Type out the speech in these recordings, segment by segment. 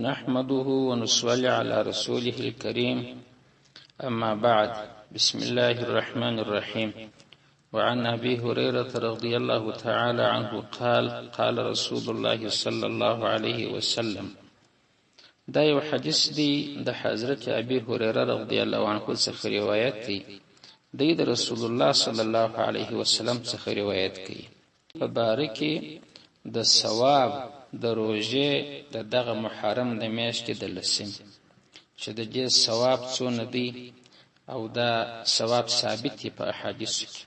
نحمده ونصلي على رسوله الكريم أما بعد بسم الله الرحمن الرحيم وعن أبي هريرة رضي الله تعالى عنه قال رسول الله صلى الله عليه وسلم. دا یو حدیث دی د حضرت ابي هريره رضی الله عنه څخه روایت دی د رسول الله صلی الله علیه وسلم څخه روایت کوي په باره کې د ثواب د روزه دغه محرم د میاشتې د لسم چې د دې ثواب څونه دی او دا ثواب ثابت په احادیث کې.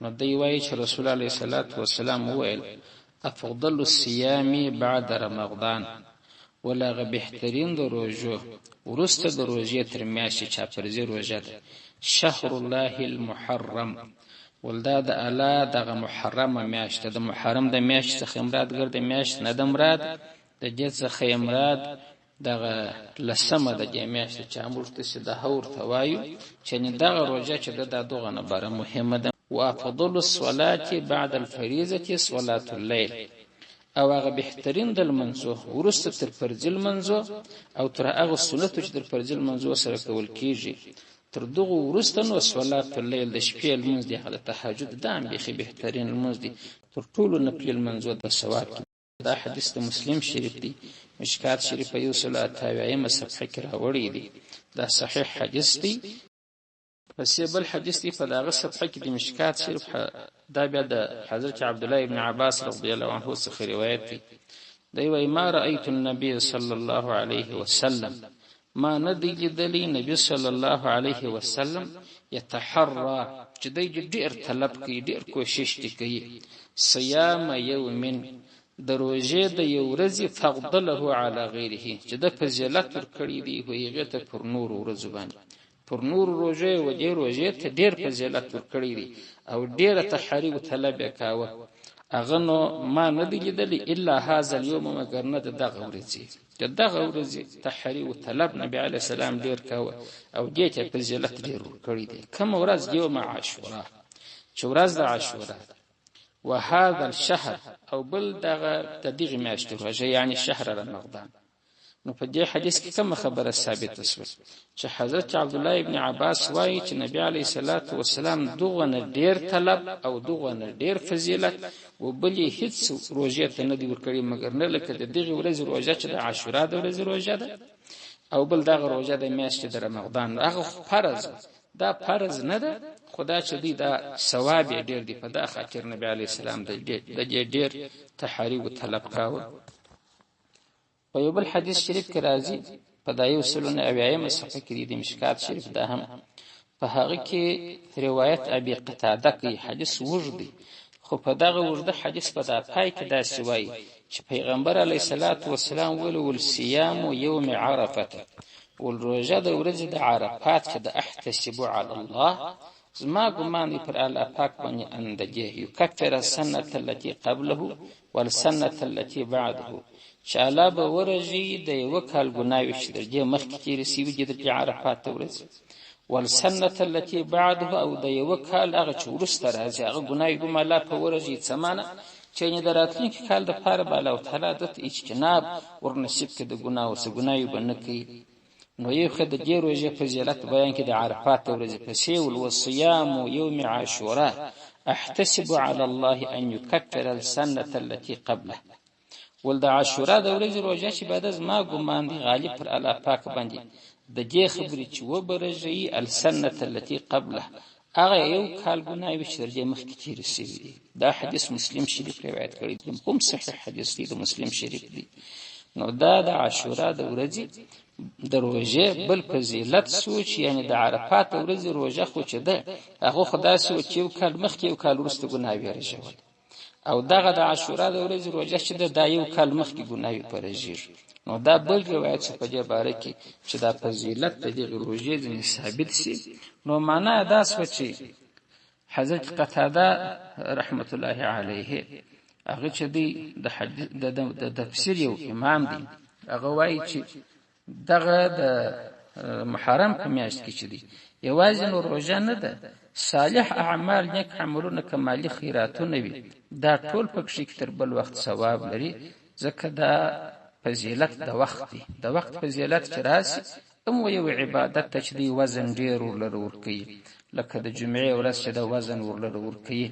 نو دی وایي چې رسول الله صلی الله علیه وسلم وویل افضل الصيام بعد رمضان، ولغه بهترین د روزو ورسته د روزې تر میاشتې چا پرځي روزه ده شهر الله المحرم، ولدا د الله دغه محرم میاشت د محرم د میاشت څخه مراد ګرځي میاشت نه د مراد د دې څخه مراد دغه لسمه د میاشت چې امرته سي د هور توایو چې دغه روزه چې د دغه نه بره مهمه ده. وافضل الصلاه بعد الفريضه صلاه الليل، او هغه بهترین د منځو ورسته تر فرض منځو او تر هغه سنت چې تر فرض منځو سره کول کیږي تر دغه ورسته نو صلات الليل د شپې المنځ دی، هغه تهجد دام بيخي بهترین المنځ دی تر ټولو نفل منځو د ثواب. دا حدیث د مسلم شریف دی، مشکات شریف یو صلات تابعیه صفحه کې راوړی دی، دا صحیح حدیث دی. پس بل حدیث دی په دغه صفحه کې د مشکات شریف دا بیا د حضرت عبد الله ابن عباس رضی الله عنه څخه روایت دی. دی وايي ما رايت النبي صلى الله عليه وسلم، ما ندی لیدلی نبی صلی الله علیه وسلم یتحرى چې دی ډیر طلب کوي ډیر کوشش کوي صيام یوم د روزې د یو ورځې فضله علی غیره چې د فضیلت ورکړي دی هغه ته پر نور ورځ باندې پر نور روزه و دې روزه ته ډیر فضیلت ورکړي دی او ډیر تحری او طلب کاوه. اغه نو ما ندی لیدلی الا هذا اليوم مگر نه دغه ورځې دغه ورځې تحری او طلب نبی علی السلام ډیر کاوه او دې ته فضیلت ډیر ورکړي دی. کوم ورځ یوم عاشورا چې ورځ د عاشورا وهذا الشهر او بل دغه میاشت روزه یعنی شهر رمضان. نو په دې حدیث کې کوم خبره ثابته شوه چې حضرت عبد الله ابن عباس وایي چې نبی علیه الصلاۃ والسلام دغه نه ډیر طلب او دغه نه ډیر فضیلت او بلې هیڅ روزه ته نه دی ورکړي مګر نه لکه دغه ورځ روزه چې د عاشورا د ورځ روزه ده او بل دغه روزه د میاشتې د رمضان. هغه فرض دا فرض نه ده، خدا چې دی دا ثواب ډیر دی په دا خاطر نبی علیه السلام د ډیر تحری او طلب کاوه. په یو بل حدیث شریف کې راځي په دایو سلونه اویایم صفحه کې د مشکات شریف ده هم په هغه کې روایت ابي قتاده کې حدیث وجدي، خو په دغه وجده حدیث په دا پای کې دا سوي چې پیغمبر علی صلوات و سلام ول صيام يوم عرفه والروزه د ورځې د عرفات چې د احتسب على الله زما ګمان پر الله پاک باندې اندجه یکفر السنه التي قبله والسنه التي بعده چې الله به ورجی د یو کال ګناوي چې د مخکې تیر سی وجد د عرفات ورځ والسنه التي بعده او د یو کال هغه چې ورسته راځي هغه ګناوي به الله په ورجی سمانه چې نه دراتلونکي کال د پاره بالا او تعالی د اجتناب ورنصیب کې د ګناو سه ګناوي بنکې. نو یو خد د روزه فضیلت بیان کې د عرفات ورځ په سی ول والصيام يوم عاشوراء احتسب على الله ان يكفر السنه التي قبله. ول د عاشورا د ورځې روزه چې بعد از ما ګمان دی غالب پر الله پاک باندې د دې خبرې چې و برجی السنه التي قبله هغه یو کال ګناوي چې درجه مخکې تیر شي. دا حدیث مسلم شریف روایت کړی دی، کوم صحیح حدیث دی د مسلم شریف دی. نو دا د عاشورا د ورځې د روزه بل فضیلت سوچ یعنی د عرفات ورځې روزه خو چې ده هغه خدای سوچ یو کال مخکې یو کال وروسته ګناوي رجول او دغه د عاشورا د ورځې روزه چې د یو کال مخکې ګناوي پرېږي. نو دا بل روایت په دې باره کې چې دا فضیلت د دې روزې د ثابت سي. نو معنا دا سوچي حضرت قتاده رحمت الله علیه هغه چې د حدیث د تفسیر یو امام دی، هغه وایي چې دغه د محرم په میاشت کې چې دی یوازې نو روزه نه ده، صالح اعمال نیک عملونه کمالي خیراتونه وي دا ټول پکې تر بل وخت ثواب لري ځکه دا فضیلت د وخت دی د وخت فضیلت چې راسي ام یو عبادت ته چې دی وزن ډیر ورلور کوي لکه د جمعې ورځ چې د وزن ورلور کوي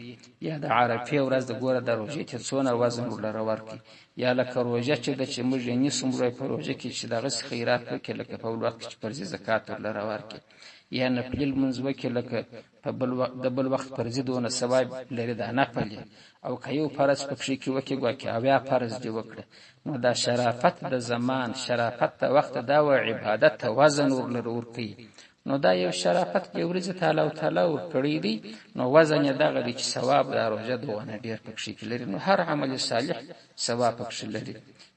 یا د عرفه ورځ د ګوره د روزې چې څونه وزن ورلور کوي یا لکه روزه چې د چې موږ یې سمره په روزه کې چې دغه خیرات وکړي لکه په وخت کې پر زکات ورلور کوي یا نفل منځ وکړي لکه په بل وخت پر زیدونه ثواب لري د نفل او کيو فرض په شي کې وکړي ګواکي اویا فرض دی وکړه نو دا شرافت د زمان شرافت د وخت دا و عبادت توازن ورلور کوي نو دا یو شرافت کې ورځ تعالی او تعالی ور کړی دی نو وزن یې دغه چې ثواب د روزه دوه ډیر پکې لري نو هر عمل صالح ثواب پکې لري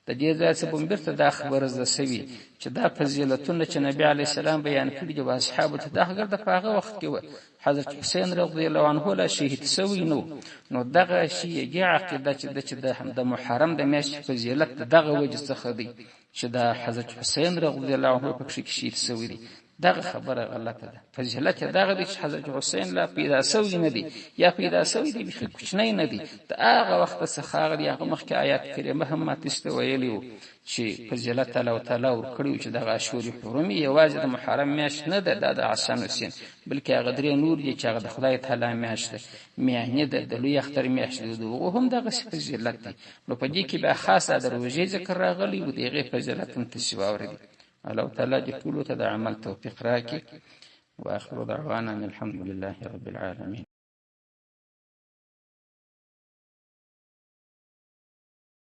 د دې ځای څخه بمبرته دا خبره زده سوي چې دا فضیلتونه چې نبی علی السلام بیان کړي دي او اصحابو ته دا هغه د هغه وخت کې حضرت حسین رضی الله عنه لا شهید سوی نو دغه شیعه عقیده چې د محرم د میاشتې فضیلت دغه وجه څخه دی چې دا حضرت حسین رضی الله عنه په شهید سوی دی دغه خبره غلطه ده فضیلت دغه د حضرت حسین لا پیدا سوی نه دی یا پیدا سوی دی بخي کوچنی نه دی دا هغه وخت څخه هغه مخکې آیات کریمه هم ماته ویلیو چې فضیلت الله تعالی ور کړیو چې دغه اشهر حرم یوازې د محرم میاشت نه ده د حسن حسین بلکې هغه درې نور دي چې هغه د خدای تعالی میاشت ده میانه د لوی اختر میاشت ده او هم دغه فضیلت دی نو په دې کې به خاصه د روزې ذکر راغلی و دغه فضیلت هم تسوا ورده الله تعالی دې ټول ته د عمل توفیق راکړي واخر دعوانا الحمد لله رب العالمين